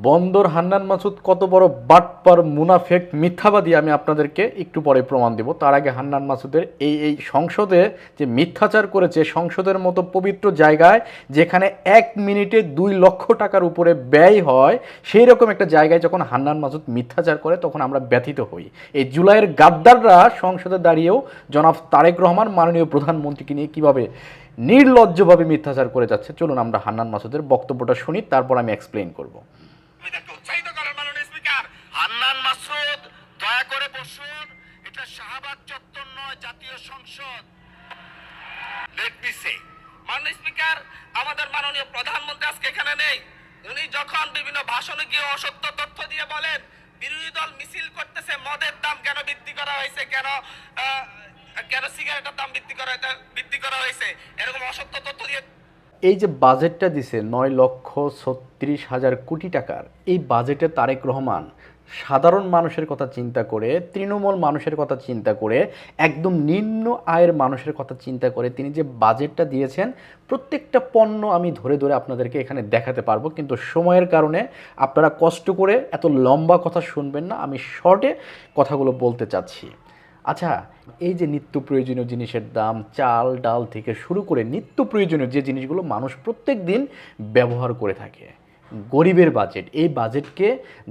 বন্দর হান্নান মাসুদ কত বড় বাটপার মুনাফেক মিথ্যাবাদী আমি আপনাদেরকে একটু পরে প্রমাণ দেব। তার আগে হান্নান মাসুদের এই সংসদে যে মিথ্যাচার করেছে, সংসদের মতো পবিত্র জায়গায় যেখানে 1 মিনিটে 2 লক্ষ টাকার উপরে ব্যয় হয়, সেই রকম একটা জায়গায় যখন হান্নান মাসুদ মিথ্যাচার করে তখন আমরা ব্যথিত হই। এই জুলাইয়ের গাদ্দাররা সংসদে দাঁড়িয়েও জনাব তারেক রহমান মাননীয় প্রধানমন্ত্রীকে নিয়ে কীভাবে নির্লজ্জভাবে মিথ্যাচার করে যাচ্ছে, চলুন আমরা হান্নান মাসুদের বক্তব্যটা শুনি, তারপর আমি এক্সপ্লেইন করব। উৎসাহিত করেন মাননীয় স্পিকার। হান্নান মাসুদ, দয়া করে বসুন। এটা শাহবাগ চত্বর নয়, জাতীয় সংসদ। লেট মি সে, মাননীয় স্পিকার, আমাদের মাননীয় প্রধানমন্ত্রী আজকে এখানে নেই। উনি যখন বিভিন্ন ভাষণে গিয়ে অসত্য তথ্য দিয়ে বলেন বিরোধী দল মিছিল করতেছে, মদের দাম কেন বৃদ্ধি করা হয়েছে, কেন সিগারেটের দাম বৃদ্ধি করা হয়েছে, এরকম অসত্য তথ্য দিয়ে এই যে বাজেটটা দিছে 9,36,000 কোটি টাকার, এই বাজেটে তারেক রহমান সাধারণ মানুষের কথা চিন্তা করে, তৃণমূল মানুষের কথা চিন্তা করে, একদম নিম্ন আয়ের মানুষের কথা চিন্তা করে তিনি যে বাজেটটা দিয়েছেন, প্রত্যেকটা পণ্য আমি ধরে ধরে আপনাদেরকে এখানে দেখাতে পারবো, কিন্তু সময়ের কারণে আপনারা কষ্ট করে এত লম্বা কথা শুনবেন না, আমি শর্টে কথাগুলো বলতে চাচ্ছি। আচ্ছা, এই যে নিত্য প্রয়োজনীয় জিনিসের দাম, চাল ডাল থেকে শুরু করে নিত্য প্রয়োজনীয় যে জিনিসগুলো মানুষ প্রত্যেক দিন ব্যবহার করে থাকে, গরিবের বাজেট, এই বাজেটকে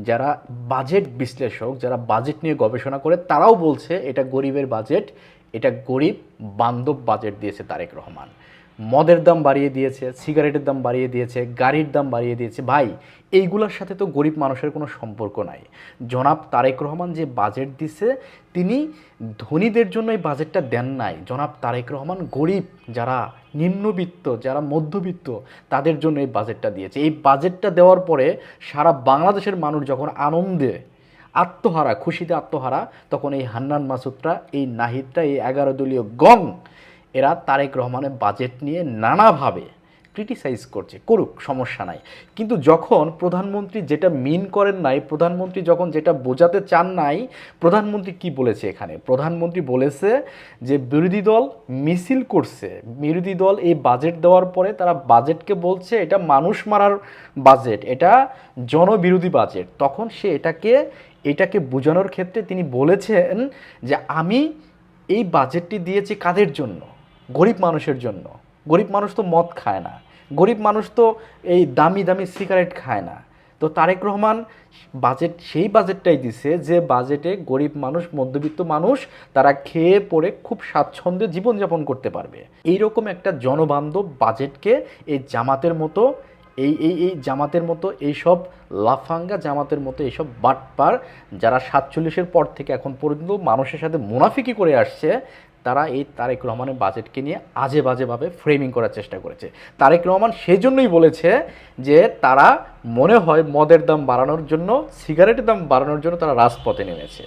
যারা বাজেট বিশ্লেষক, যারা বাজেট নিয়ে গবেষণা করে, তারাও বলছে এটা গরিবের বাজেট, এটা গরিব বান্ধব বাজেট দিয়েছে তারেক রহমান। মদের দাম বাড়িয়ে দিয়েছে, সিগারেটের দাম বাড়িয়ে দিয়েছে, গাড়ির দাম বাড়িয়ে দিয়েছে। ভাই, এইগুলোর সাথে তো গরিব মানুষের কোনো সম্পর্ক নাই। জনাব তারেক রহমান যে বাজেট দিছে, তিনি ধনীদের জন্য এই বাজেটটা দেন নাই। জনাব তারেক রহমান গরিব, যারা নিম্নবিত্ত, যারা মধ্যবিত্ত, তাদের জন্য এই বাজেটটা দিয়েছে। এই বাজেটটা দেওয়ার পরে সারা বাংলাদেশের মানুষ যখন আনন্দে আত্মহারা, খুশিতে আত্মহারা, তখন এই হান্নান মাসুদরা, এই নাহিদরা, এই 11 দলীয় গং, এরা তারেক রহমানের বাজেট নিয়ে নানাভাবে ক্রিটিসাইজ করছে, করুক, সমস্যা নাই। কিন্তু যখন প্রধানমন্ত্রী যেটা মিন করেন নাই, প্রধানমন্ত্রী যখন যেটা বোঝাতে চান নাই, প্রধানমন্ত্রী কি বলেছে এখানে? প্রধানমন্ত্রী বলেছে যে বিরোধী দল মিছিল করছে, বিরোধী দল এই বাজেট দেওয়ার পরে তারা বাজেটকে বলছে এটা মানুষ মারার বাজেট, এটা জনবিরোধী বাজেট। তখন সে এটাকে বোঝানোর ক্ষেত্রে তিনি বলেছেন যে আমি এই বাজেটটি দিয়েছি কাদের জন্য? গরিব মানুষের জন্য। গরিব মানুষ তো মদ খায় না, গরিব মানুষ তো এই দামি দামি সিগারেট খায় না। তো তারেক রহমান সেই বাজেটটাই দিছে যে বাজেটে গরিব মানুষ, মধ্যবিত্ত মানুষ, তারা খেয়ে পড়ে খুব স্বাচ্ছন্দ্যে জীবনযাপন করতে পারবে। এইরকম একটা জনবান্ধব বাজেটকে এই জামাতের মতো, এই জামাতের মতো, এইসব লাফাঙ্গা জামাতের মতো, এইসব বাটপার, যারা 47-এর পর থেকে এখন পর্যন্ত মানুষের সাথে মুনাফিকি করে আসছে, তারা এই তারেক রহমানের বাজেটকে নিয়ে আজে বাজেভাবে ফ্রেমিং করার চেষ্টা করেছে। তারেক রহমান সেই জন্যই বলেছে যে তারা মনে হয় মদের দাম বাড়ানোর জন্য, সিগারেটের দাম বাড়ানোর জন্য তারা রাজপথে নেমেছে।